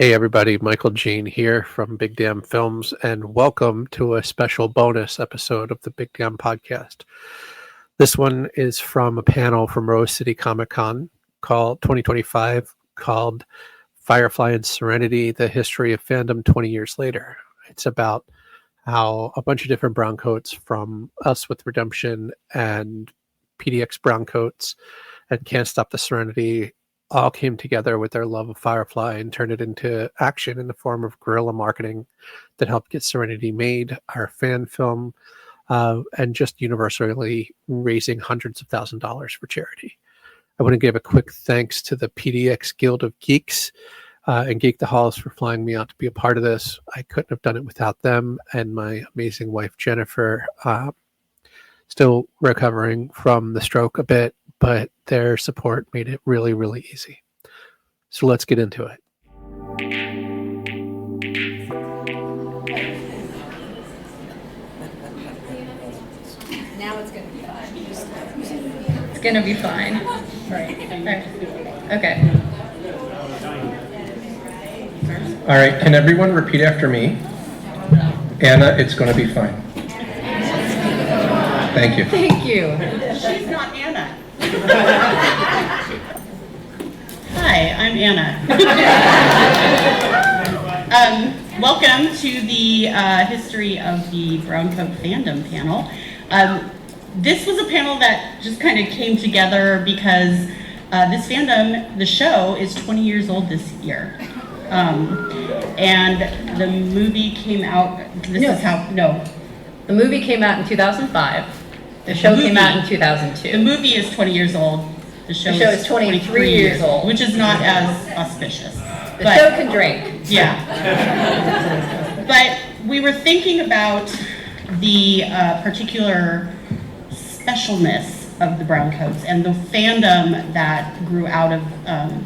Hey everybody, Michael Jean here from Big Damn Films, and welcome to a special bonus episode of the Big Damn Podcast. This one is from a panel from Rose City Comic Con called 2025 called Firefly and Serenity, the History of Fandom 20 Years Later. It's about how a bunch of different Browncoats from Us with Redemption and PDX Browncoats and Can't Stop the Serenity all came together with their love of Firefly and turned it into action in the form of guerrilla marketing that helped get Serenity made, our fan film, and just universally raising hundreds of $1,000s for charity. I want to give a quick thanks to the PDX Guild of Geeks and Geek the Halls for flying me out to be a part of this. I couldn't have done it without them and my amazing wife, Jennifer, still recovering from the stroke a bit, but their support made it really, really easy. So let's get into it. Now it's going to be fine. It's going to be fine. Right. Okay. All right, can everyone repeat after me? Anna, it's going to be fine. Thank you. Thank you. She's not Anna. Hi, I'm Anna. Welcome to the history of the Browncoat Fandom panel. This was a panel that just kind of came together because this fandom, the show, is 20 years old this year. And the movie came out, The movie came out in 2005. The show came out in 2002. The movie is 20 years old. The show is 23 years old. Which is not as auspicious. The show can drink. Yeah. But we were thinking about the particular specialness of the Browncoats and the fandom that grew out of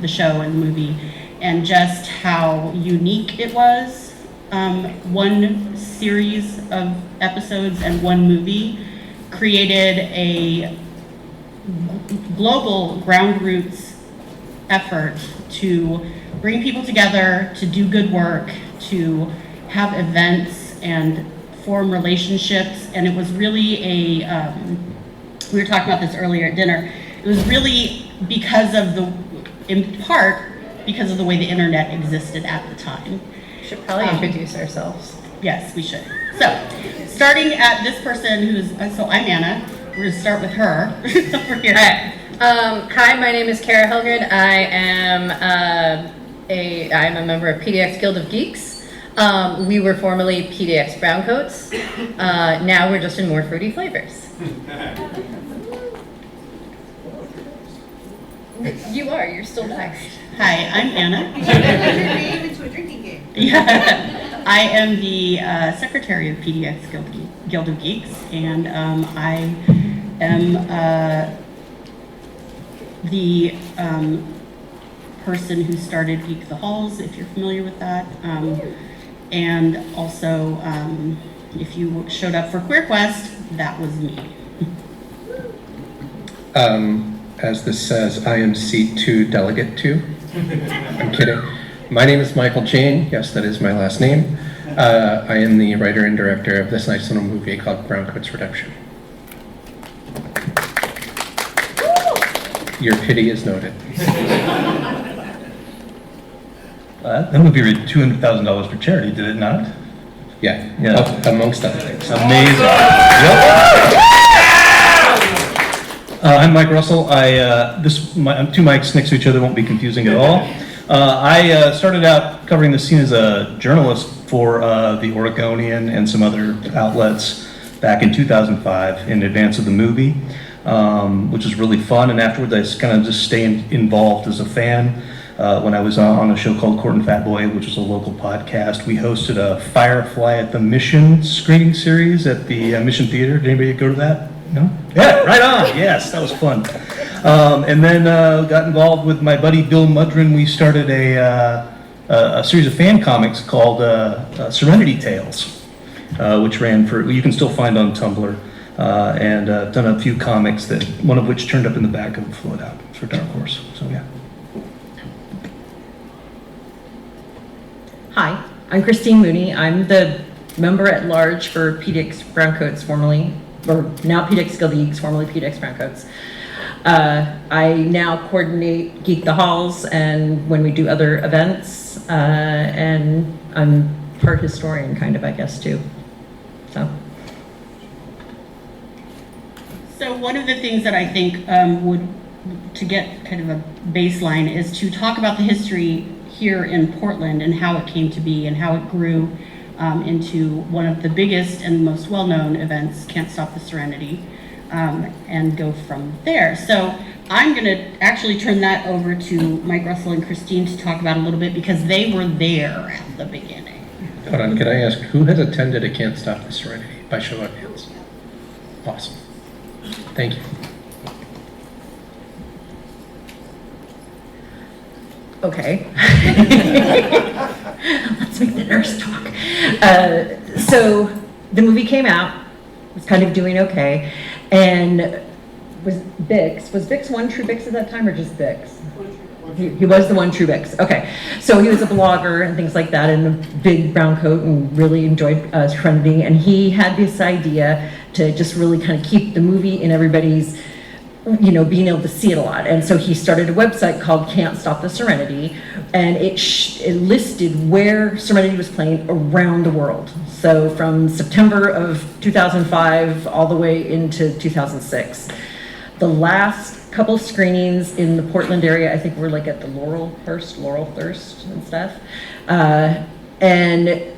the show and the movie, and just how unique it was. One series of episodes and one movie created a global ground roots effort to bring people together, to do good work, to have events and form relationships. And it was really we were talking about this earlier at dinner, it was really in part because of the way the internet existed at the time. We should probably introduce ourselves. Yes, we should. So, starting at this person I'm Anna. We're going to start with her over here. All right. Hi, my name is Kara Helgren. I am I'm a member of PDX Guild of Geeks. We were formerly PDX Browncoats. Now we're just in more fruity flavors. You're still next. Hi, I'm Anna. You should have turned your name into a drinking game. Yeah. I am the secretary of PDX Guild of Geeks, and I am the person who started Geek the Halls, if you're familiar with that. And also, if you showed up for Queer Quest, that was me. As this says, I am seat 2, delegate 2. I'm kidding. My name is Michael Jean. Yes, that is my last name. I am the writer and director of this nice little movie called Browncoats Redemption. Your pity is noted. That movie raised $200,000 for charity, did it not? Yeah. Amongst other things. Amazing. Yep. I'm Mike Russell. Two mics next to each other won't be confusing at all. I started out covering the scene as a journalist for the Oregonian and some other outlets back in 2005 in advance of the movie, which was really fun. And afterwards, I kind of just stayed involved as a fan. When I was on a show called Court and Fat Boy, which was a local podcast, we hosted a Firefly at the Mission screening series at the Mission Theater. Did anybody go to that? No? Yeah, right on. Yes, that was fun. And then got involved with my buddy Bill Mudrin. We started a series of fan comics called Serenity Tales, which you can still find on Tumblr, and done a few comics, one of which turned up in the back of Float Out for Dark Horse. So yeah. Hi, I'm Christine Mooney. I'm the member at large for PDX Browncoats, formerly, or now PDX Guild of Geeks, formerly PDX Browncoats. I now coordinate Geek the Halls and when we do other events, and I'm part historian, kind of, I guess, too. So one of the things that I think to get kind of a baseline is to talk about the history here in Portland and how it came to be and how it grew into one of the biggest and most well-known events, Can't Stop the Serenity, and go from there. So I'm going to actually turn that over to Mike Russell and Christine to talk about a little bit because they were there at the beginning. Hold on, can I ask, who has attended a Can't Stop the Serenity by show of hands? Awesome. Thank you. Okay. Let's make the nurse talk. So the movie came out, was kind of doing okay, and was Bix one true Bix at that time, or just Bix? He was the one true Bix. Okay, so he was a blogger and things like that, and a big brown coat, and really enjoyed Serenity. And he had this idea to just really kind of keep the movie in everybody's, being able to see it a lot. And so he started a website called Can't Stop the Serenity, and it listed where Serenity was playing around the world. So from September of 2005 all the way into 2006. The last couple screenings in the Portland area, I think, were like at the Laurel Thirst and stuff. And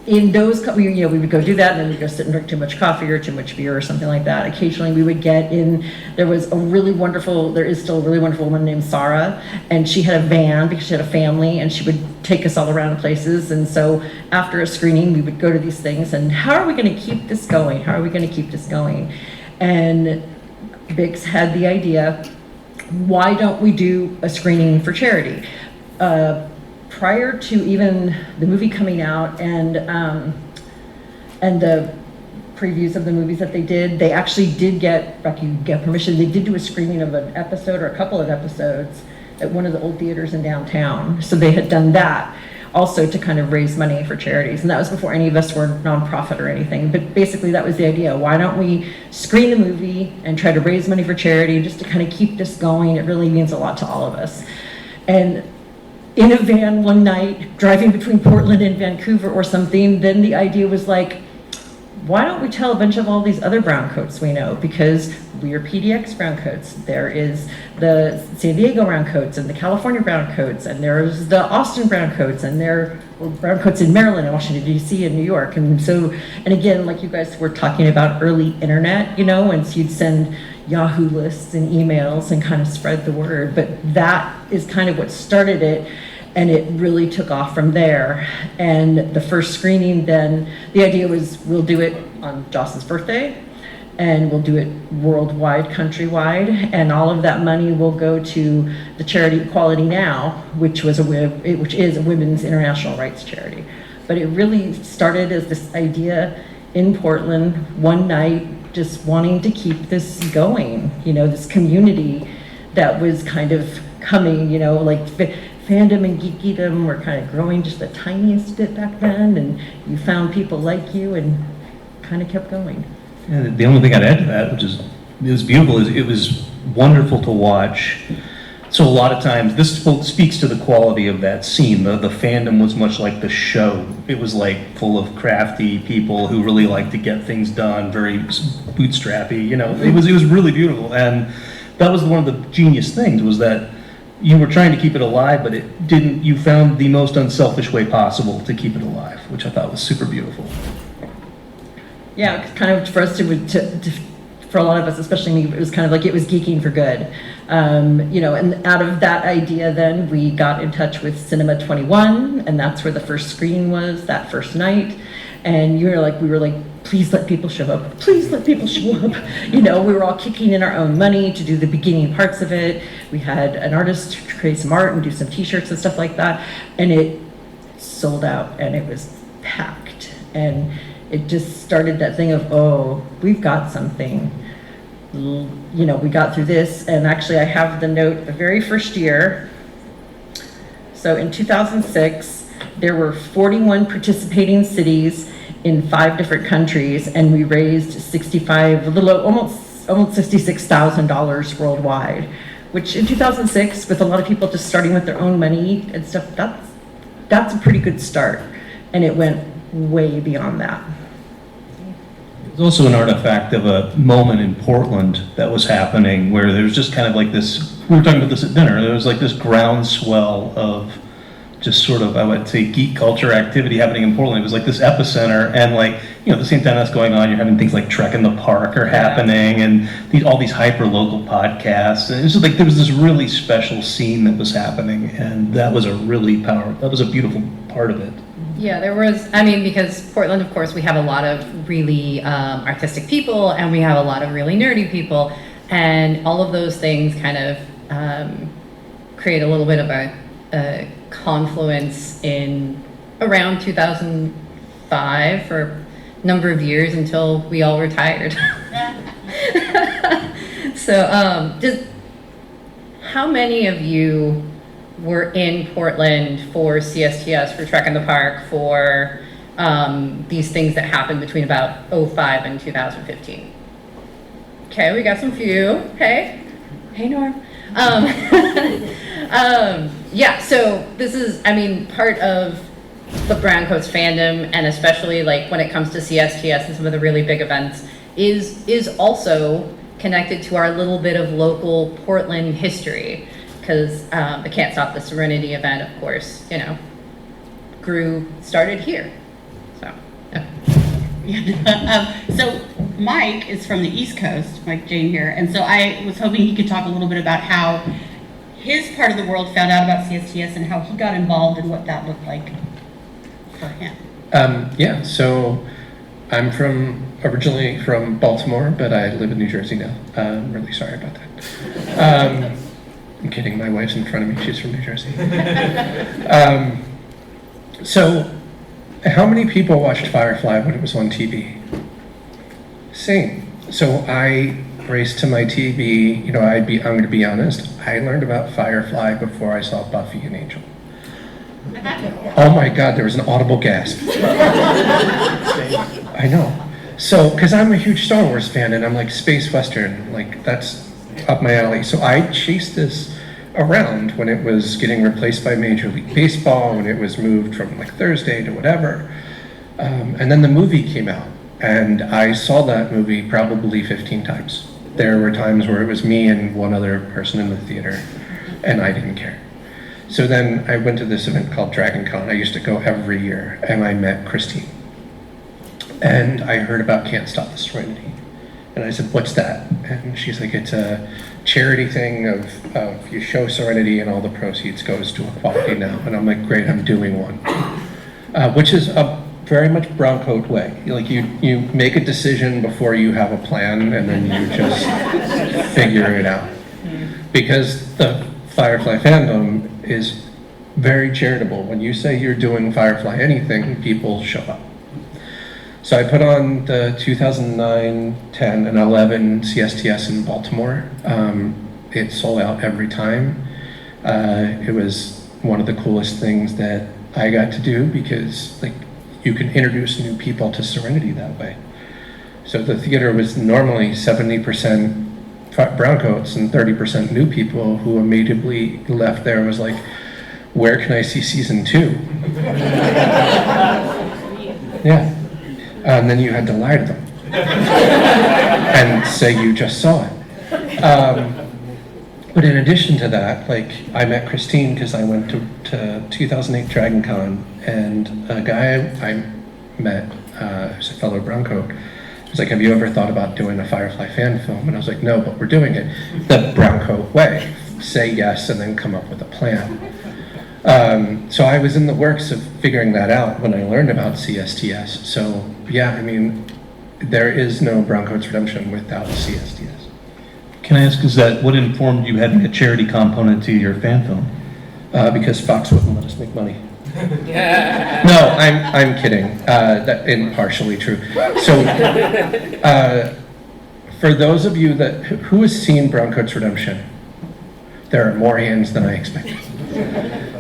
in those, we would go do that, and then we'd go sit and drink too much coffee or too much beer or something like that. Occasionally we would get in, there is still a really wonderful woman named Sarah, and she had a van because she had a family, and she would take us all around places. And so after a screening, we would go to these things, and how are we going to keep this going? How are we going to keep this going? And Bix had the idea, why don't we do a screening for charity? Prior to even the movie coming out and the previews of the movies that they did, they actually did get permission. They did do a screening of an episode or a couple of episodes at one of the old theaters in downtown. So they had done that also to kind of raise money for charities. And that was before any of us were nonprofit or anything. But basically that was the idea. Why don't we screen the movie and try to raise money for charity just to kind of keep this going? It really means a lot to all of us. And in a van one night, driving between Portland and Vancouver or something, then the idea was like, why don't we tell a bunch of all these other browncoats we know? Because we are PDX browncoats. There is the San Diego browncoats and the California browncoats, and there's the Austin browncoats, and there were browncoats in Maryland and Washington, D.C. and New York. And so, and again, like you guys were talking about early internet, and so you'd send Yahoo lists and emails and kind of spread the word. But that is kind of what started it. And it really took off from there. And the first screening then, the idea was we'll do it on Joss's birthday, and we'll do it worldwide, countrywide, and all of that money will go to the charity Equality Now, which is a women's international rights charity. But it really started as this idea in Portland one night, just wanting to keep this going, this community that was kind of coming, like Fandom and Geekdom were kind of growing just the tiniest bit back then, and you found people like you and kind of kept going. Yeah, the only thing I'd add to that, it was beautiful, is it was wonderful to watch. So a lot of times, this speaks to the quality of that scene. The fandom was much like the show. It was like full of crafty people who really like to get things done, very bootstrappy, it was really beautiful. And that was one of the genius things, was that you were trying to keep it alive, but you found the most unselfish way possible to keep it alive, which I thought was super beautiful. Yeah, kind of for us for a lot of us, especially me, it was kind of like it was geeking for good. And out of that idea then we got in touch with Cinema 21, and that's where the first screening was that first night. And we were like, please let people show up. Please let people show up. We were all kicking in our own money to do the beginning parts of it. We had an artist create some art and do some t-shirts and stuff like that. And it sold out, and it was packed. And it just started that thing of, oh, we've got something. We got through this. And actually I have the note the very first year. So in 2006, There were 41 participating cities in 5 different countries, and we raised almost $66,000 worldwide, which in 2006, with a lot of people just starting with their own money and stuff, that's a pretty good start. And it went way beyond that. It's also an artifact of a moment in Portland that was happening where there was just kind of like this, we were talking about this at dinner, there was like this groundswell of just sort of, I would say, geek culture activity happening in Portland. It was like this epicenter, and like, you know, at the same time that's going on, you're having things like Trek in the Park are happening, and all these hyper-local podcasts, and it was like there was this really special scene that was happening, and that was a beautiful part of it. Yeah, there was, I mean, because Portland, of course, we have a lot of really artistic people, and we have a lot of really nerdy people, and all of those things kind of create a little bit of a confluence in around 2005 for a number of years until we all retired. So, how many of you were in Portland for CSTS, for Trek in the Park, for these things that happened between about 2005 and 2015? Okay, we got some few. Hey Norm. Yeah, so this is, I mean, part of the Browncoats fandom, and especially like when it comes to CSTS and some of the really big events, is also connected to our little bit of local Portland history, because the Can't Stop the Serenity event, of course, you know, started here. So, yeah. So Mike is from the East Coast, Mike Jane here, and so I was hoping he could talk a little bit about how his part of the world found out about CSTS and how he got involved and what that looked like for him. Yeah, so I'm originally from Baltimore, but I live in New Jersey now. I'm really sorry about that. I'm kidding, my wife's in front of me, she's from New Jersey. So, how many people watched Firefly when it was on TV? Same. So I raced to my TV, you know, I'm going to be honest, I learned about Firefly before I saw Buffy and Angel. Oh my God, there was an audible gasp. I know. So, because I'm a huge Star Wars fan, and I'm like space western, like that's up my alley. So I chased this around when it was getting replaced by Major League Baseball, when it was moved from like Thursday to whatever. And then the movie came out, and I saw that movie probably 15 times. There were times where it was me and one other person in the theater, and I didn't care. So then I went to this event called Dragon Con. I used to go every year, and I met Christine. And I heard about Can't Stop the Serenity. And I said, what's that? And she's like, it's a charity thing of you show Serenity and all the proceeds goes to Equality Now. And I'm like, great, I'm doing one. Which is a very much Browncoat way. Like you make a decision before you have a plan, and then you just figure it out. Because the Firefly fandom is very charitable. When you say you're doing Firefly anything, people show up. So I put on the 2009, 10, and 11 CSTS in Baltimore. It sold out every time. It was one of the coolest things that I got to do, because like you can introduce new people to Serenity that way. So the theater was normally 70% Browncoats and 30% new people, who immediately left there and was like, where can I see season 2? Yeah. And then you had to lie to them and say you just saw it. But in addition to that, like I met Christine because I went to 2008 Dragon Con, and a guy I met, who's a fellow Browncoat, was like, have you ever thought about doing a Firefly fan film? And I was like, no, but we're doing it the Browncoat way. Say yes and then come up with a plan. So I was in the works of figuring that out when I learned about CSTS. So yeah, I mean, there is no Browncoats Redemption without CSTS. Can I ask, what informed you having a charity component to your fan film? Because Fox wouldn't let us make money. No, I'm kidding. That isn't partially true. So, for those of you who has seen Browncoats Redemption, there are more hands than I expected.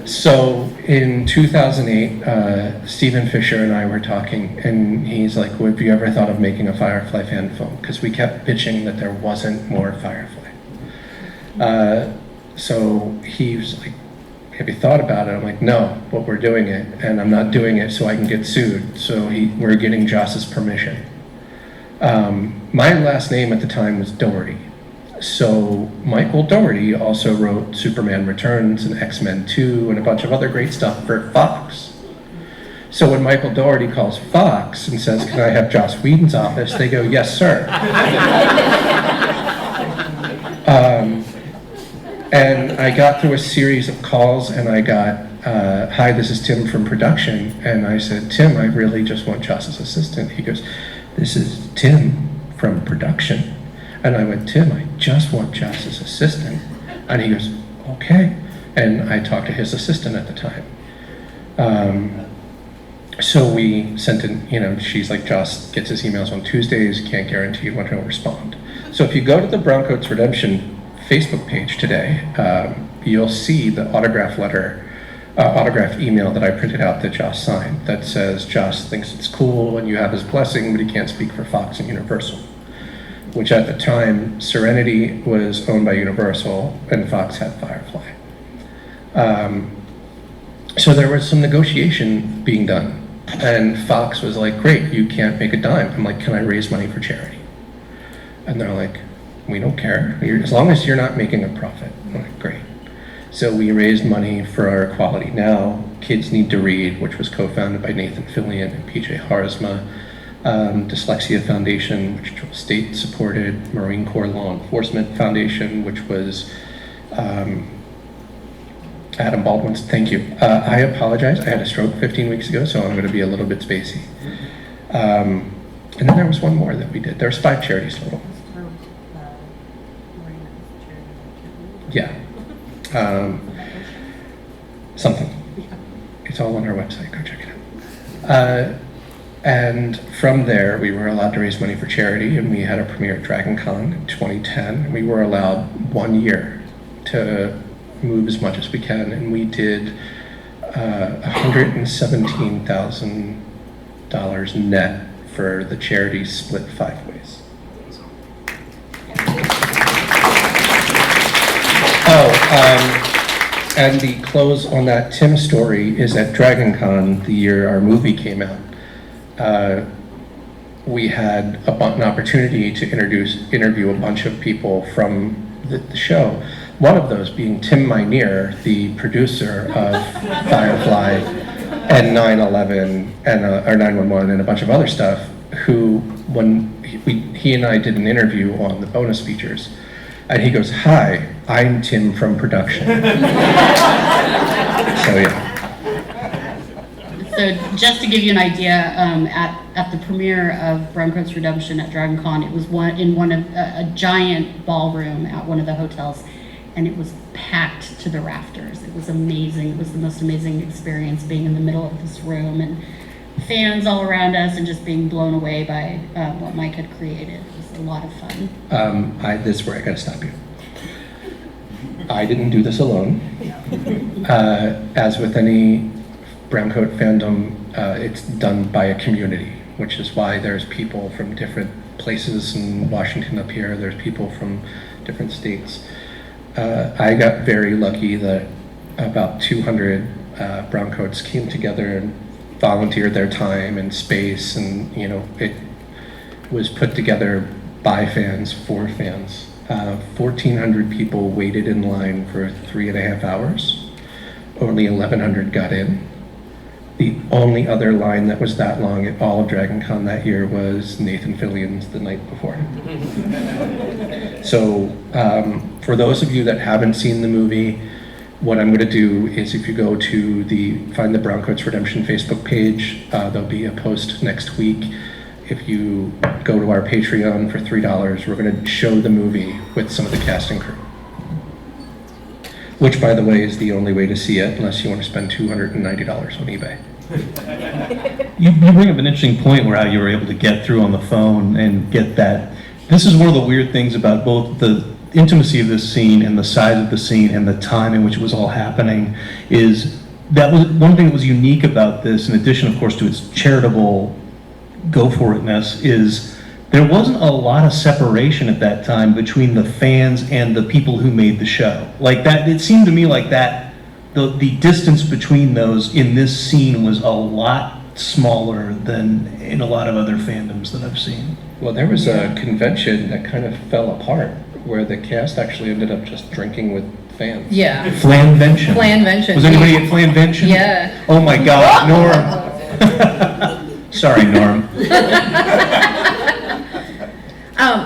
So in 2008, Stephen Fisher and I were talking, and he's like, well, have you ever thought of making a Firefly fan film? Because we kept bitching that there wasn't more Firefly. So he was like, have you thought about it? I'm like, no, but we're doing it, and I'm not doing it so I can get sued. So we're getting Joss's permission. My last name at the time was Doherty. So Michael Doherty also wrote Superman Returns and X-Men 2 and a bunch of other great stuff for Fox. So when Michael Doherty calls Fox and says, can I have Joss Whedon's office? They go, yes, sir. And I got through a series of calls and I got, hi, this is Tim from production. And I said, Tim, I really just want Joss's assistant. He goes, this is Tim from production. And I went, Tim, I just want Joss's assistant. And he goes, okay. And I talked to his assistant at the time. So we sent in, she's like, Joss gets his emails on Tuesdays, can't guarantee when he'll respond. So if you go to the Browncoats Redemption Facebook page today, you'll see the autograph email that I printed out that Joss signed that says Joss thinks it's cool and you have his blessing, but he can't speak for Fox and Universal. Which at the time, Serenity was owned by Universal and Fox had Firefly. So there was some negotiation being done. And Fox was like, great, you can't make a dime. I'm like, can I raise money for charity? And they're like, we don't care, as long as you're not making a profit. I'm like, great. So we raised money for our Equality Now, Kids Need to Read, which was co-founded by Nathan Fillion and PJ Harzma. Dyslexia Foundation, which was state-supported, Marine Corps Law Enforcement Foundation, which was Adam Baldwin's. Thank you. I apologize. I had a stroke 15 weeks ago, so I'm going to be a little bit spacey. And then there was one more that we did. There was 5 charities total. Yeah. Something. It's all on our website. Go check it out. And from there, we were allowed to raise money for charity, and we had a premiere at Dragon Con in 2010. We were allowed 1 year to move as much as we can, and we did $117,000 net for the charity, split 5 ways. And the close on that Tim story is at Dragon Con, the year our movie came out. We had an opportunity to interview a bunch of people from the show. One of those being Tim Minear, the producer of Firefly and 9/11 and or 911 and a bunch of other stuff. Who, when he and I did an interview on the bonus features, and he goes, "Hi, I'm Tim from production." So yeah. So just to give you an idea, at the premiere of Browncoats Redemption at Dragon Con, it was a giant ballroom at one of the hotels, and it was packed to the rafters. It was amazing. It was the most amazing experience being in the middle of this room and fans all around us and just being blown away by what Mike had created. It was a lot of fun. This is where I gotta stop you. I didn't do this alone. As with any Browncoat fandom, it's done by a community, which is why there's people from different places in Washington up here. There's people from different states. I got very lucky that about 200 Browncoats came together and volunteered their time and space, and it was put together by fans for fans. 1,400 people waited in line for 3.5 hours. Only 1,100 got in. The only other line that was that long at all of Dragon Con that year was Nathan Fillion's the night before. So for those of you that haven't seen the movie, what I'm going to do is, if you go to find the Browncoats Redemption Facebook page, there'll be a post next week. If you go to our Patreon for $3, we're going to show the movie with some of the cast and crew. Which, by the way, is the only way to see it, unless you want to spend $290 on eBay. You bring up an interesting point where how you were able to get through on the phone and get that. This is one of the weird things about both the intimacy of this scene and the size of the scene and the time in which it was all happening, is that was one thing that was unique about this, in addition, of course, to its charitable go-for-itness, is there wasn't a lot of separation at that time between the fans and the people who made the show. Like that, it seemed to me like that, the distance between those in this scene was a lot smaller than in a lot of other fandoms that I've seen. Well, there was a convention that kind of fell apart where the cast actually ended up just drinking with fans. Yeah. Flanvention. Flanvention. Was anybody at Flanvention? Yeah. Oh my God, Norm. Sorry, Norm.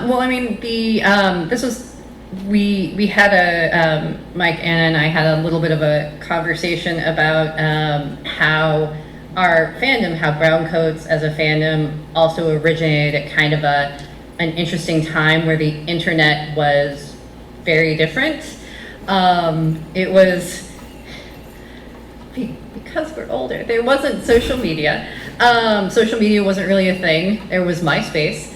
Well, I mean, this was, we had Mike, Anna, and I had a little bit of a conversation about how our fandom, how Browncoats as a fandom also originated at kind of an interesting time where the internet was very different. It was, because we're older, there wasn't social media. Social media wasn't really a thing. There was MySpace.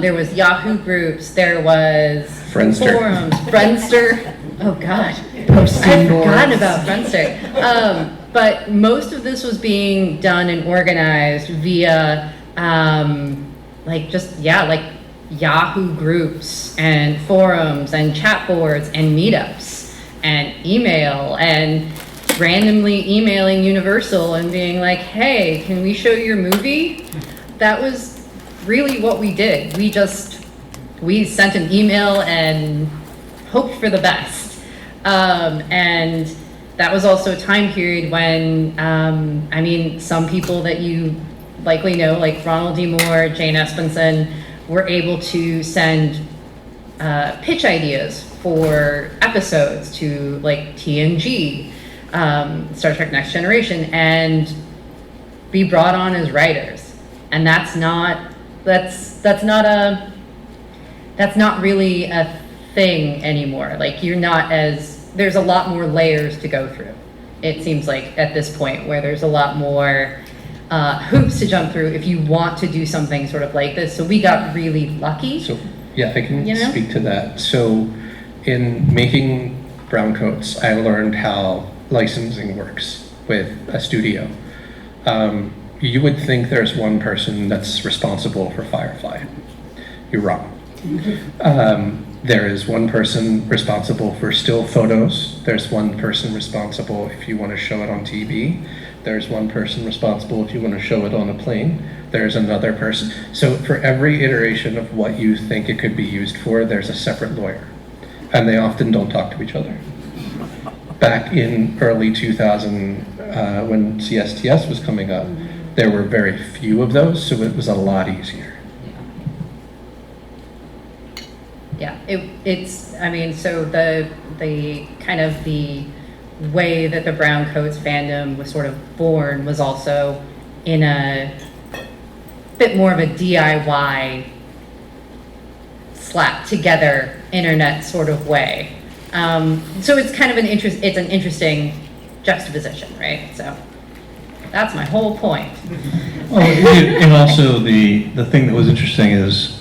There was Yahoo groups. There was Friendster. forums. Friendster. Oh God. Posting I've forgotten boards. about Friendster. But most of this was being done and organized via, like Yahoo groups and forums and chat boards and meetups and email and randomly emailing Universal and being like, hey, can we show your movie? That was really what we did. We sent an email and hoped for the best. And that was also a time period when, I mean, some people that you likely know, like Ronald D. Moore, Jane Espenson, were able to send pitch ideas for episodes to like TNG, Star Trek Next Generation, and be brought on as writers. And that's not really a thing anymore. Like there's a lot more layers to go through. It seems like at this point where there's a lot more hoops to jump through if you want to do something sort of like this. So we got really lucky. So, yeah, I can You know? speak to that. So, in making Browncoats, I learned how licensing works with a studio. You would think there's one person that's responsible for Firefly. You're wrong. There is one person responsible for still photos. There's one person responsible if you want to show it on TV. There's one person responsible if you want to show it on a plane. There's another person. So for every iteration of what you think it could be used for, there's a separate lawyer. And they often don't talk to each other. Back in early 2000, when CSTS was coming up, there were very few of those, so it was a lot easier. Yeah, it's, I mean, so the kind of the way that the Browncoats fandom was sort of born was also in a bit more of a DIY slap together internet sort of way. So it's kind of an interesting juxtaposition, right? So that's my whole point. Well, and also the thing that was interesting is,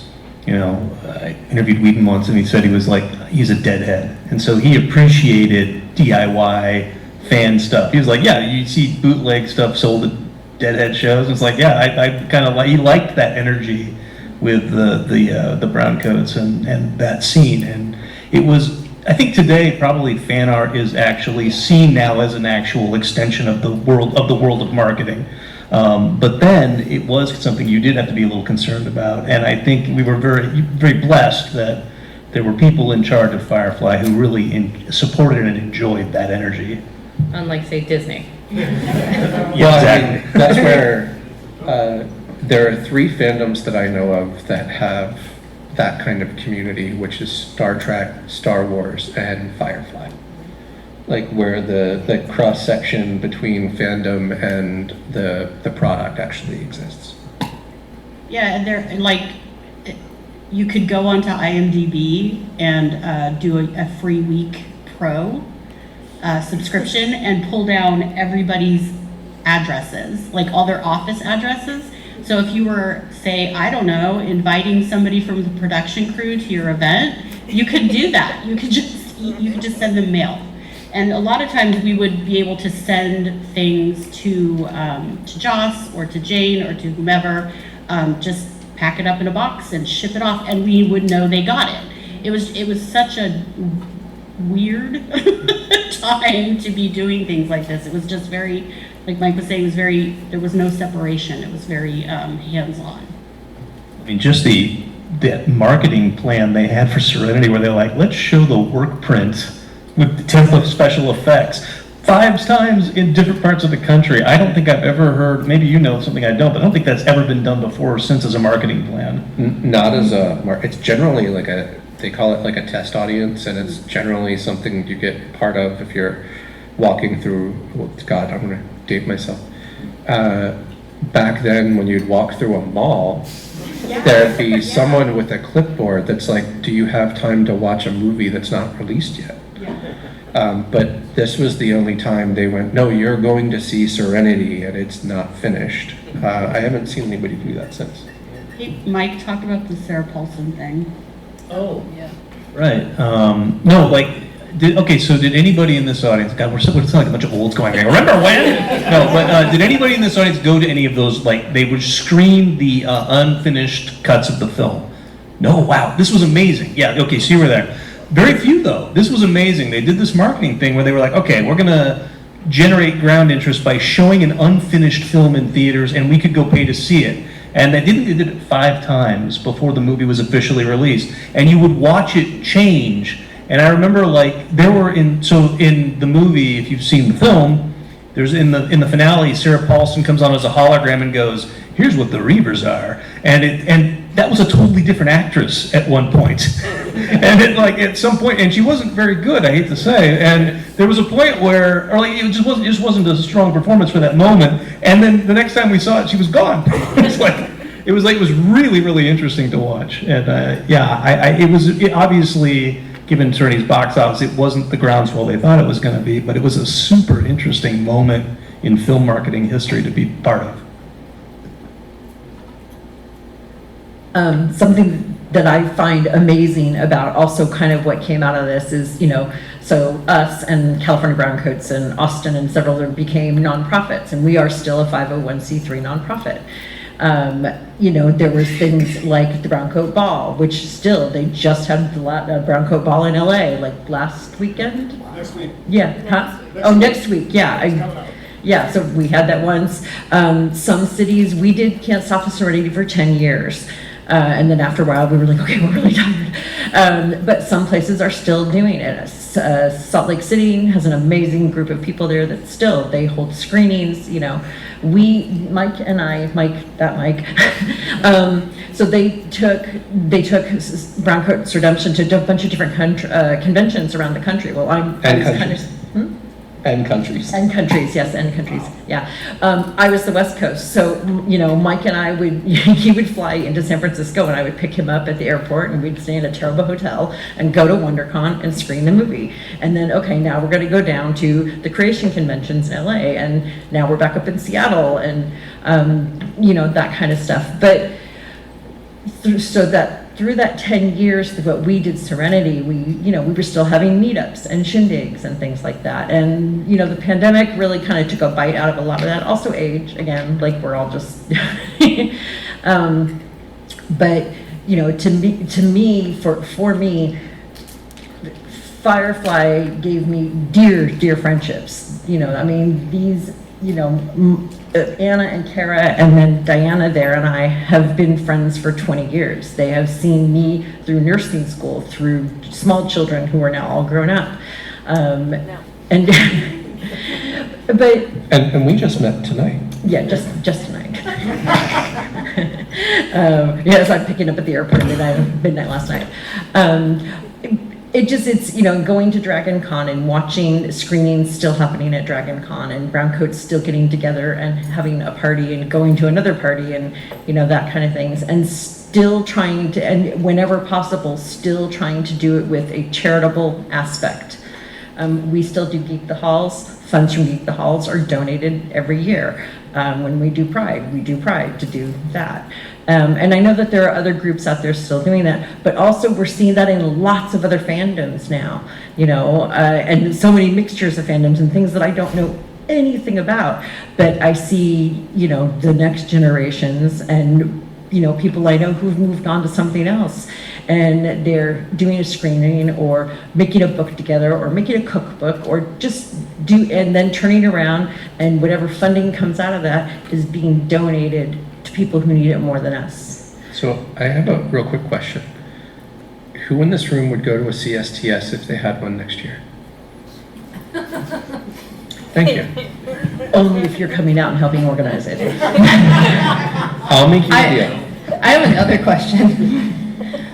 you know, I interviewed Whedon once and he said he's a deadhead. And so he appreciated DIY fan stuff. He was like, yeah, you see bootleg stuff sold at deadhead shows. And it's like, yeah, I kind of he liked that energy with the Browncoats and that scene. And it was, I think today probably fan art is actually seen now as an actual extension of the world of marketing. But then it was something you did have to be a little concerned about. And I think we were very, very blessed that there were people in charge of Firefly who really supported and enjoyed that energy. Unlike, say, Disney. Yeah, Well, exactly. I mean, that's where there are three fandoms that I know of that have that kind of community, which is Star Trek, Star Wars, and Firefly. Like where the cross section between fandom and the product actually exists. Yeah, and they're like, you could go onto IMDb and do a free week pro subscription and pull down everybody's addresses, like all their office addresses. So if you were, say, I don't know, inviting somebody from the production crew to your event, you could do that. You could just send them mail. And a lot of times we would be able to send things to Joss or to Jane or to whomever, just pack it up in a box and ship it off, and we would know they got it. It was such a weird time to be doing things like this. It was just very, like Mike was saying, it was very, there was no separation. It was very hands-on. I mean, just that marketing plan they had for Serenity, where they're like, let's show the work print with the template special effects 5 times in different parts of the country. I don't think I've ever heard, maybe you know something I don't, but I don't think that's ever been done before or since as a marketing plan. Not as it's generally like they call it like a test audience, and it's generally something you get part of if you're walking through, well, God, I'm gonna date myself. Back then when you'd walk through a mall, there'd be someone with a clipboard that's like, do you have time to watch a movie that's not released yet? But this was the only time they went, no, you're going to see Serenity and it's not finished. I haven't seen anybody do that since. Hey, Mike talked about the Sarah Paulson thing. Oh, yeah. Right. No, like, so did anybody in this audience, God, we're like a bunch of olds going, remember when? No, but did anybody in this audience go to any of those, like, they would screen the unfinished cuts of the film? No, wow, this was amazing. Yeah, okay, so you were there. Very few, though. This was amazing. They did this marketing thing where they were like, okay, we're going to generate ground interest by showing an unfinished film in theaters, and we could go pay to see it. And they did it 5 times before the movie was officially released. And you would watch it change. And I remember, like, there were in the movie, if you've seen the film, there's in the finale, Sarah Paulson comes on as a hologram and goes, here's what the Reavers are. And that was a totally different actress at one point. And then, like, at some point, and she wasn't very good, I hate to say, and there was a point where, or like, it just wasn't a strong performance for that moment, and then the next time we saw it, she was gone. It was really, really interesting to watch. And it obviously, given Serenity's box office, it wasn't the groundswell they thought it was going to be, but it was a super interesting moment in film marketing history to be part of. Something that I find amazing about also kind of what came out of this is, so us and California Browncoats and Austin and several other became nonprofits, and we are still a 501c3 nonprofit. There was things like the Browncoat Ball, which still, they just had the Browncoat Ball in LA, like last weekend? Next week. Yeah, huh? Next week, yeah. Yeah, so we had that once. Some cities, we did Can't Stop the Serenity for 10 years. And then after a while, we were like, okay, we're really tired. But some places are still doing it. Salt Lake City has an amazing group of people there that still, they hold screenings, Mike, so they took Browncoats Redemption to a bunch of different conventions around the country. Well, And countries. And countries, yes, and countries, yeah. I was the West Coast, so, Mike and I he would fly into San Francisco and I would pick him up at the airport and we'd stay in a terrible hotel and go to WonderCon and screen the movie. And then, okay, now we're gonna go down to the creation conventions in LA, and now we're back up in Seattle and, that kind of stuff. But through that 10 years, what we did Serenity, we were still having meetups and shindigs and things like that. And, the pandemic really kind of took a bite out of a lot of that. Also age, again, like we're all just, but, to me, for me, Firefly gave me dear friendships. These, Anna and Kara and then Diana there and I have been friends for 20 years. They have seen me through nursing school, through small children who are now all grown up. And we just met tonight. Yeah, just tonight. Yes, I'm picking up at the airport at midnight last night. It's going to Dragon Con and watching screenings still happening at Dragon Con, and Browncoats still getting together and having a party and going to another party and that kind of things, and still trying to, and whenever possible, still trying to do it with a charitable aspect. We still do Geek the Halls. Funds from Geek the Halls are donated every year. When we do Pride to do that. And I know that there are other groups out there still doing that, but also we're seeing that in lots of other fandoms now, and so many mixtures of fandoms and things that I don't know anything about, but I see, the next generations and, people I know who've moved on to something else, and they're doing a screening or making a book together or making a cookbook or just and then turning around, and whatever funding comes out of that is being donated to people who need it more than us. So I have a real quick question. Who in this room would go to a CSTS if they had one next year? Thank you. Only if you're coming out and helping organize it. I'll make you a deal. I have another question.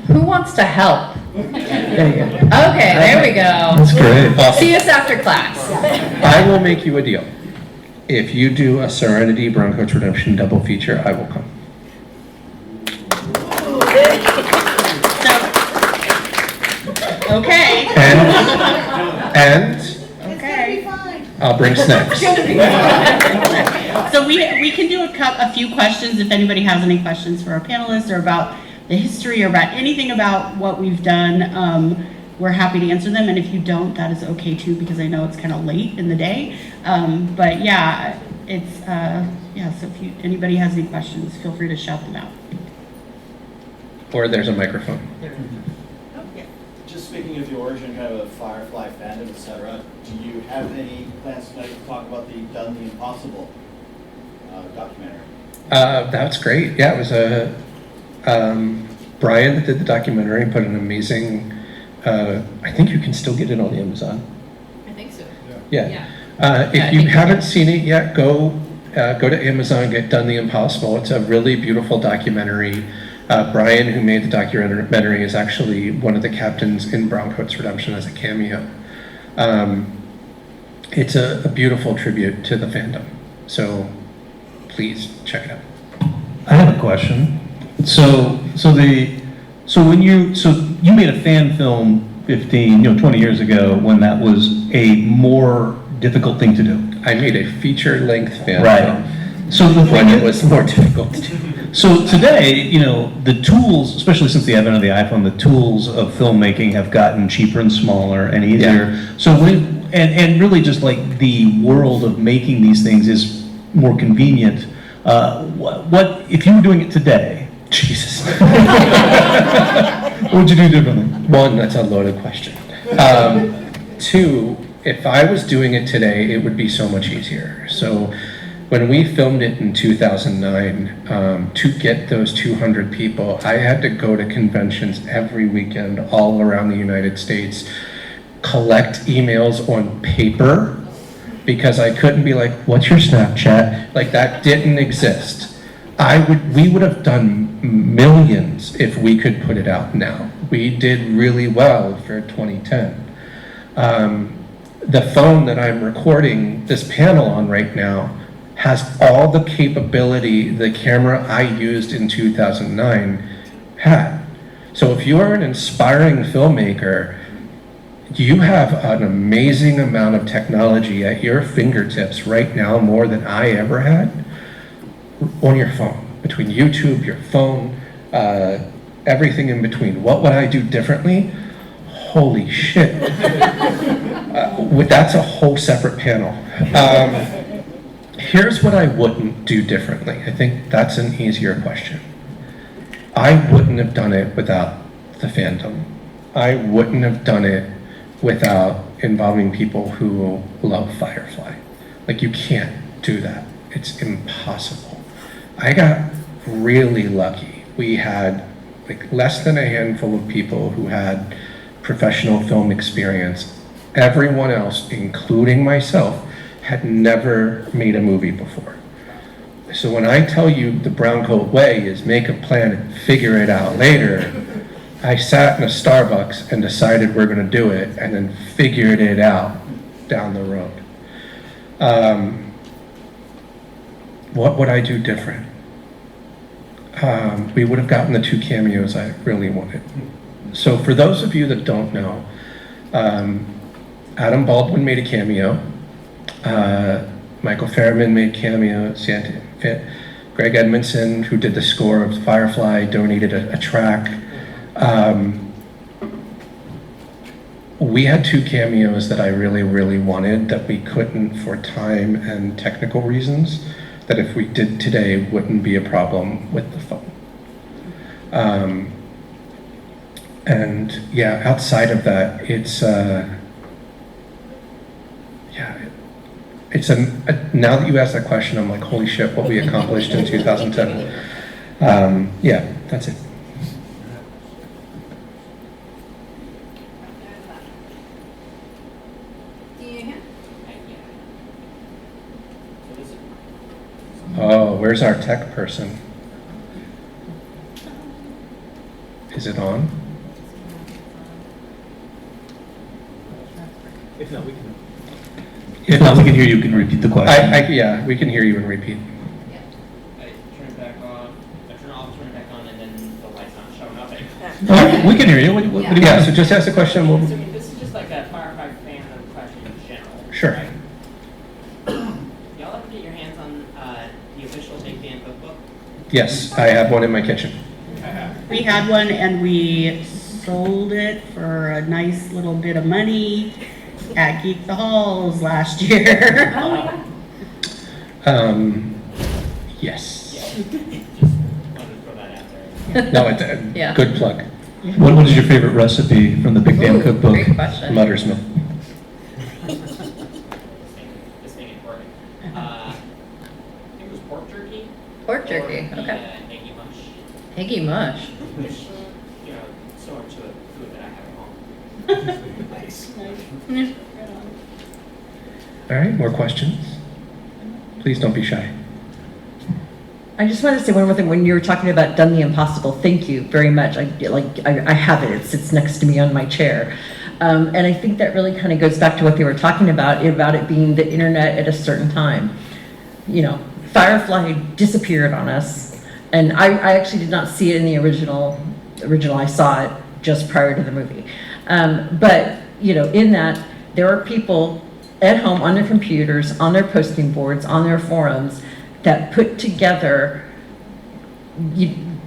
Who wants to help? There you go. Okay, there we go. That's great. Awesome. See us after class. I will make you a deal. If you do a Serenity Browncoats Redemption double feature, I will come. Okay. And It's gonna be fine. I'll bring snacks. So we can do a few questions if anybody has any questions for our panelists or about the history or about anything about what we've done. We're happy to answer them, and if you don't, that is okay too, because I know it's kind of late in the day. But yeah, it's so if anybody has any questions, feel free to shout them out. Or there's a microphone. Just speaking of the origin, kind of a Firefly fandom, etc., do you have any plans tonight to talk about the Done the Impossible documentary? That's great. Yeah, it was Brian that did the documentary and put an amazing. I think you can still get it on Amazon. I think so. Yeah. I If you think haven't seen it yet, go to Amazon, get Done the Impossible. It's a really beautiful documentary. Brian, who made the documentary, is actually one of the captains in Browncoats Redemption as a cameo. It's a beautiful tribute to the fandom. So please check it out. I have a question. So you made a fan film 20 years ago when that was a more difficult thing to do. I made a feature-length fan film So the when thing it was more difficult to do. So today, the tools, especially since the advent of the iPhone, the tools of filmmaking have gotten cheaper and smaller and easier. Yeah. So and really just like the world of making these things is more convenient. What if you were doing it today? Jesus. What would you do differently? One, that's a loaded question. Two, if I was doing it today, it would be so much easier. So when we filmed it in 2009, to get those 200 people, I had to go to conventions every weekend all around the United States, collect emails on paper, because I couldn't be like, what's your Snapchat? Like, that didn't exist. We would have done millions if we could put it out now. We did really well for 2010. The phone that I'm recording this panel on right now has all the capability the camera I used in 2009 had. So if you are an inspiring filmmaker, you have an amazing amount of technology at your fingertips right now, more than I ever had, on your phone. Between YouTube, your phone, everything in between. What would I do differently? Holy shit. That's a whole separate panel. Here's what I wouldn't do differently. I think that's an easier question. I wouldn't have done it without the fandom. I wouldn't have done it without involving people who love Firefly. Like, you can't do that. It's impossible. I got really lucky. We had like less than a handful of people who had professional film experience. Everyone else, including myself, had never made a movie before. So when I tell you the Browncoat way is make a plan and figure it out later, I sat in a Starbucks and decided we're going to do it, and then figured it out down the road. What would I do different? We would have gotten the 2 cameos I really wanted. So for those of you that don't know, Adam Baldwin made a cameo. Michael Fairman made cameos. Greg Edmondson, who did the score of Firefly, donated a track. We had 2 cameos that I really, really wanted that we couldn't for time and technical reasons, that if we did today wouldn't be a problem with the phone. And yeah, outside of that, it's now that you asked that question, I'm like, holy shit, what we accomplished in 2010. Yeah, that's it. Oh, where's our tech person? Is it on? If not, we can hear you. Can repeat the question. Yeah, we can hear you and repeat. I turn it back on. I turn it off, turn it back on, and then the light's not showing up anymore. We can hear you. What do you Yeah, want? so just ask the question. So this is just like a Firefly fandom question in general. Sure. Right? Y'all ever get your hands on the official Big Damn Cookbook? Yes, I have one in my kitchen. We had one and we sold it for a nice little bit of money at Geek the Halls last year. Yes. Just wanted to throw that out there. No, Yeah. good plug. What is your favorite recipe from the Big Damn Cookbook? Great question. Mother's milk. This thing ain't working. I think it was pork jerky. Pork jerky, Or the, okay. eggy mush, Eggy mush. which, similar to a food that I have at home. All right, more questions? Please don't be shy. I just wanted to say one more thing. When you were talking about Done the Impossible, thank you very much. I have it. It sits next to me on my chair. And I think that really kind of goes back to what they were talking about it being the internet at a certain time. You know, Firefly disappeared on us. And I actually did not see it in the original. I saw it just prior to the movie. But, in that, there are people at home on their computers, on their posting boards, on their forums, that put together,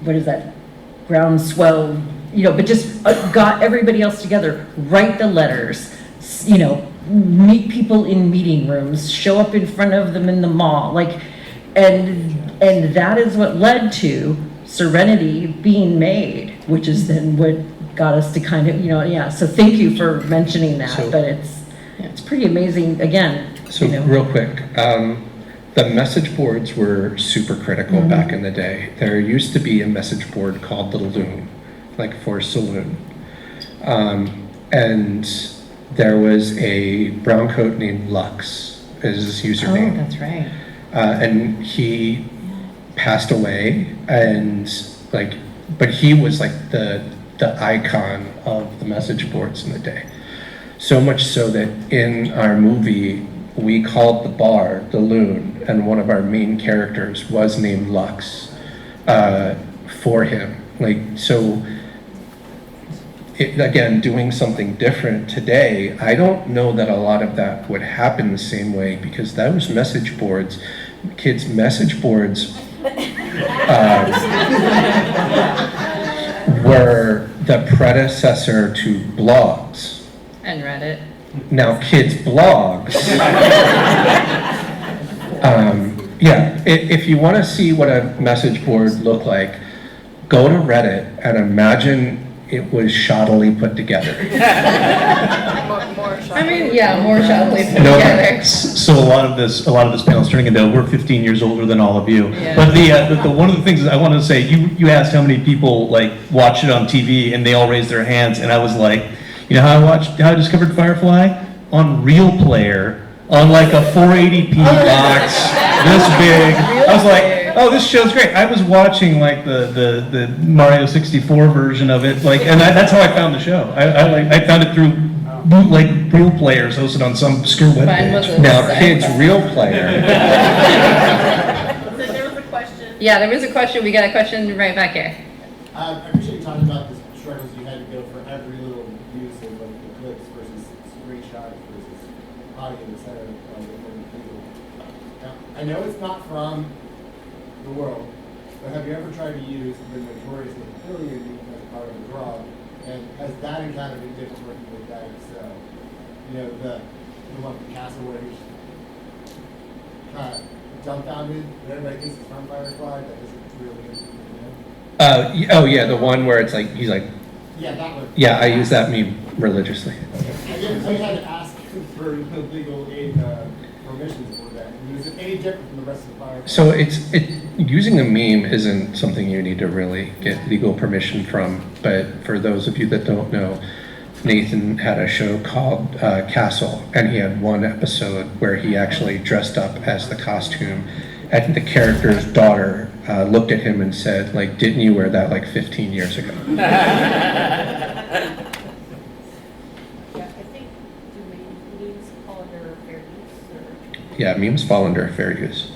what is that, groundswell, but just got everybody else together, write the letters, meet people in meeting rooms, show up in front of them in the mall, and that is what led to Serenity being made, which is then what got us to kind of, so thank you for mentioning that, So- but it's pretty amazing, again. So real quick, the message boards were super critical back in the day. There used to be a message board called the Loon, like for Saloon. And there was a brown coat named Lux as his username. Oh, that's right. And he passed away, and but he was like the icon of the message boards in the day. So much so that in our movie, we called the bar the Loon, and one of our main characters was named Lux for him. Again, doing something different today, I don't know that a lot of that would happen the same way, because those message boards, kids' message boards were the predecessor to blogs. And Reddit. Now, kids' blogs. If you want to see what a message board looked like, go to Reddit and imagine it was shoddily put together. More shoddily put No together. thanks. So a lot of this panel is turning into, we're 15 years older than all of you. Yeah. But the one of the things I wanted to say, you asked how many people watch it on TV, and they all raised their hands, and I was like, how I discovered Firefly? On Real Player, on a 480p box, this big. I was like, oh, this show's great. I was watching the Mario 64 version of it, and that's how I found the show. I found it through bootleg Real Players hosted on some obscure Mine webpage. was a- Now, kids' Real Player. So there was a question. Yeah, there was a question. We got a question right back here. I appreciate you talking about the struggles you had to go for every little use of the clips versus screenshots versus audio, et cetera, I know it's not from the world, but have you ever tried to use the notoriously affiliated meme as part of the draw? And has that encountered any difference working with that? So, you know, the one from Castle where he's kind of dumbfounded, but everybody thinks it's from Firefly, that isn't really good. Oh yeah, the one where it's like he's like. Yeah, that one. Yeah, I use that meme religiously. I had to ask for legal aid permissions for that. Is it any different from the rest of the Firefly? So using a meme isn't something you need to really get legal permission from. But for those of you that don't know, Nathan had a show called Castle, and he had one episode where he actually dressed up as the costume. And the character's daughter looked at him and said, like, didn't you wear that like 15 years ago? Yeah, I think, do memes fall under fair use? Or? Yeah, memes fall under fair use.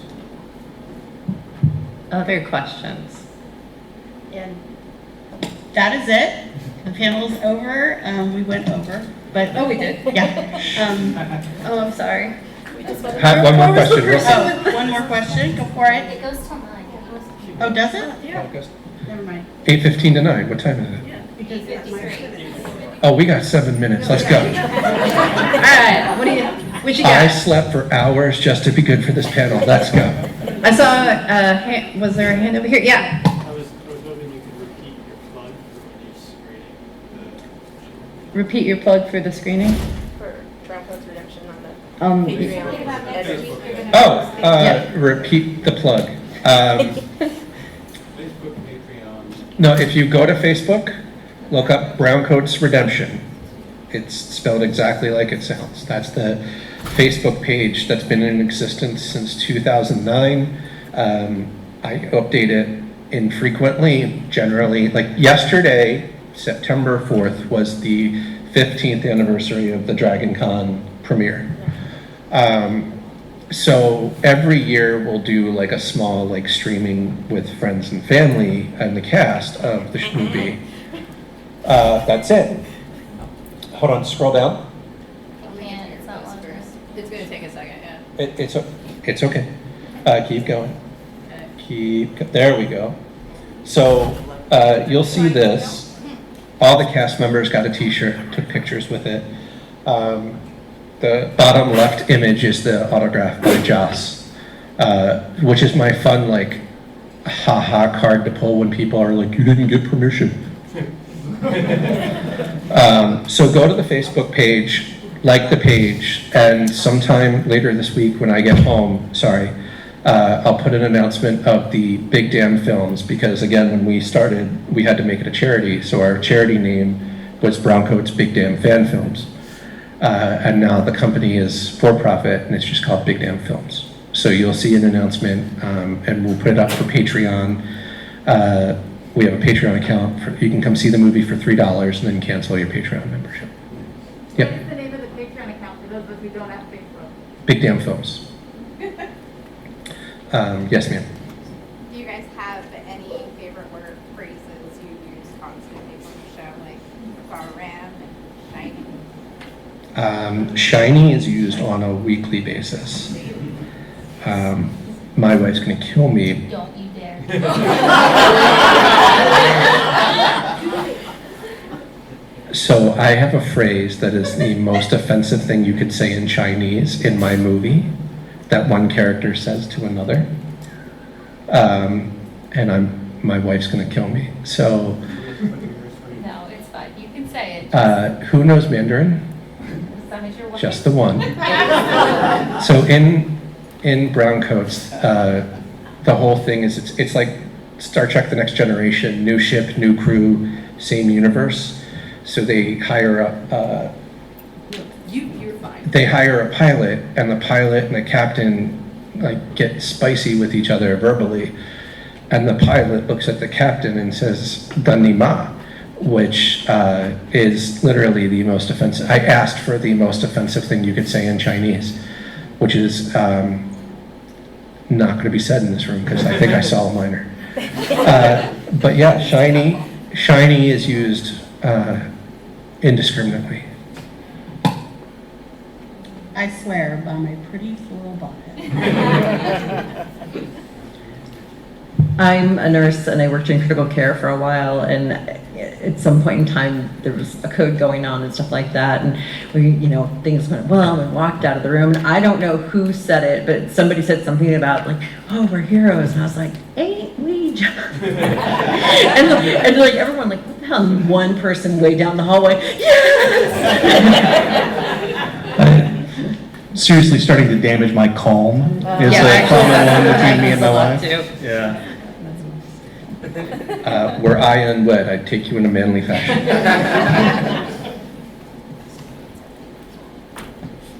Other questions? And that is it. The panel's over. We went over, but Oh, we did? yeah. Oh, I'm sorry. Have one more question. Oh, one more question. Go for it. It goes till 9. Oh, does it? Yeah. Never mind. 8:15 to 9. What time is it? Because that's my. Oh, we got 7 minutes. Let's go. All right, what you I got? slept for hours just to be good for this panel. Let's go. I saw a hand, was there a hand over here? Yeah. I was hoping you could repeat your plug for the screening. Repeat your plug for the screening. For Browncoats Redemption on the Yeah. Patreon. Repeat the plug. Facebook, Patreon. No, if you go to Facebook, look up Browncoats Redemption. It's spelled exactly like it sounds. That's the Facebook page that's been in existence since 2009. I update it infrequently, generally. Like yesterday, September 4th, was the 15th anniversary of the Dragon Con premiere. So every year we'll do like a small like streaming with friends and family and the cast of the movie. That's it. Hold on, scroll down. It's not launching. It's going to take a second, yeah. It's okay. Keep going. There we go. So you'll see this. All the cast members got a t-shirt, took pictures with it. The bottom left image is the autograph by Joss, which is my fun, like, ha-ha card to pull when people are like, you didn't get permission. So go to the Facebook page, like the page, and sometime later this week when I get home, I'll put an announcement of the Big Damn Films, because again, when we started, we had to make it a charity, so our charity name was Browncoats Big Damn Fan Films. And now the company is for profit, and it's just called Big Damn Films. So you'll see an announcement, and we'll put it up for Patreon. We have a Patreon account. You can come see the movie for $3 and then cancel your Patreon membership. Yep. What is the name of the Patreon account for those of us who don't have Facebook? Big Damn Films. Yes, ma'am. Do you guys have any favorite word phrases you use constantly when you show, like ram and shiny? Shiny is used on a weekly basis. My wife's going to kill me. Don't you dare. So I have a phrase that is the most offensive thing you could say in Chinese in my movie that one character says to another. And my wife's going to kill me. So No, it's fine. You can say it. who knows Mandarin? As long as you're one. Just the one. So in Browncoats, the whole thing is it's like Star Trek: The Next Generation, new ship, new crew, same universe. So they hire You're fine. they hire a pilot, and the pilot and the captain like get spicy with each other verbally, and the pilot looks at the captain and says "Dani ma," which is literally the most offensive. I asked for the most offensive thing you could say in Chinese, which is not going to be said in this room because I think I saw a minor. But yeah, shiny is used indiscriminately. I I swear by my pretty floral bonnet. I'm a nurse and I worked in critical care for a while, and at some point in time there was a code going on and stuff like that, and we, things went well and walked out of the room, and I don't know who said it, but somebody said something about like, oh, we're heroes, and I was like, ain't we just? and like everyone like, what the hell? And one person way down the hallway, yes! Seriously starting to damage my calm. It's Yeah, a common one between me and my a lot wife. too. Yeah. Were I unwed, I'd take you in a manly fashion.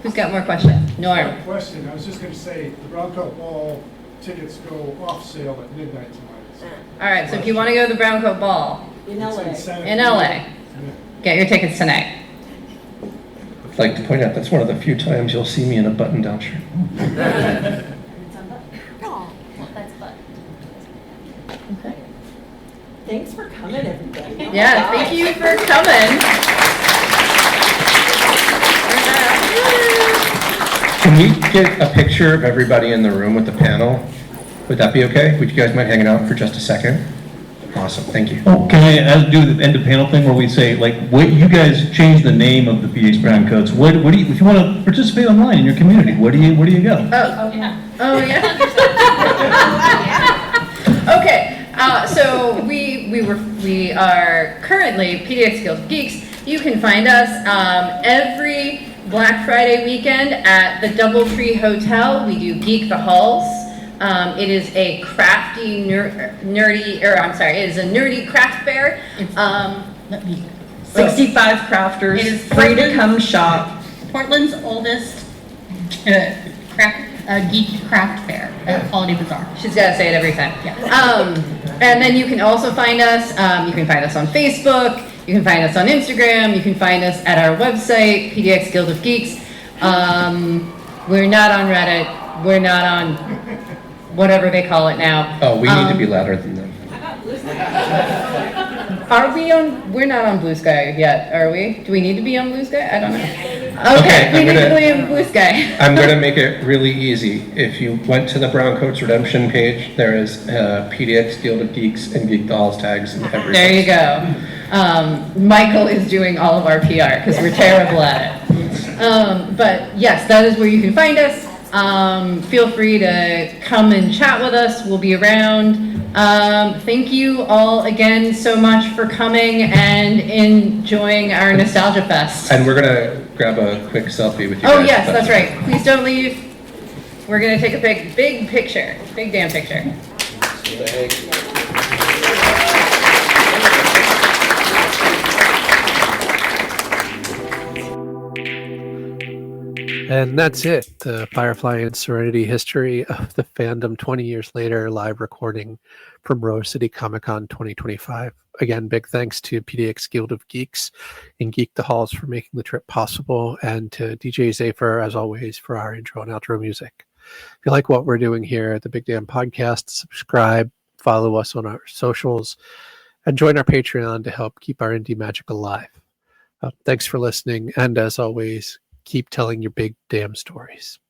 Who's got more questions? Norm. Question, I was just going to say, the Browncoat Ball tickets go off sale at midnight tonight. All right, so if you want to go to the Browncoat Ball In LA. in LA, get your tickets tonight. I'd like to point out that's one of the few times you'll see me in a button-down shirt. That's fun. Okay. Thanks for coming, everybody. Oh my Yeah, gosh. thank you for coming. Can we get a picture of everybody in the room with the panel? Would that be okay? Would you guys mind hanging out for just a second? Awesome, thank you. Oh, can I do the end of panel thing where we say, like, what you guys change the name of the PDX Browncoats? What do you, if you want to participate online in your community, where do you go? Oh yeah. Okay, so we are currently PDX Guild of Geeks. You can find us every Black Friday weekend at the Doubletree Hotel. We do Geek the Halls. It is a crafty, it is a nerdy craft fair. Let me. 65 crafters, It is free to come shop. Portland's oldest geek craft fair at Holiday Bazaar. She's got to say it every time. Yeah. And then you can also find us, you can find us on Facebook, you can find us on Instagram, you can find us at our website, PDX Guild of Geeks. We're not on Reddit, we're not on whatever they call it now. Oh, we need to be louder than them. Are we on, we're not on Blue Sky yet, are we? Do we need to be on Blue Sky? I don't know. Okay, Okay, we need to be on Blue Sky. I'm going to make it really easy. If you went to the Browncoats Redemption page, there is PDX Guild of Geeks and Geek Dolls tags and everything. There you go. Michael is doing all of our PR because we're terrible at it. But yes, that is where you can find us. Feel free to come and chat with us. We'll be around. Thank you all again so much for coming and enjoying our Nostalgia Fest. And we're going to grab a quick selfie with you Oh guys. yes, that's right. Please don't leave. We're gonna take a big picture. Big damn picture. And that's it. The Firefly and Serenity history of the fandom 20 years later, live recording from Rose City Comic Con 2025. Again, big thanks to PDX Guild of Geeks and Geek the Halls for making the trip possible, and to DJ Zafer, as always, for our intro and outro music. If you like what we're doing here at the Big Damn Podcast, subscribe, follow us on our socials, and join our Patreon to help keep our indie magic alive. Thanks for listening, and as always, keep telling your big damn stories.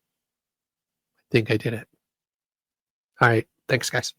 I think I did it. All right. Thanks, guys.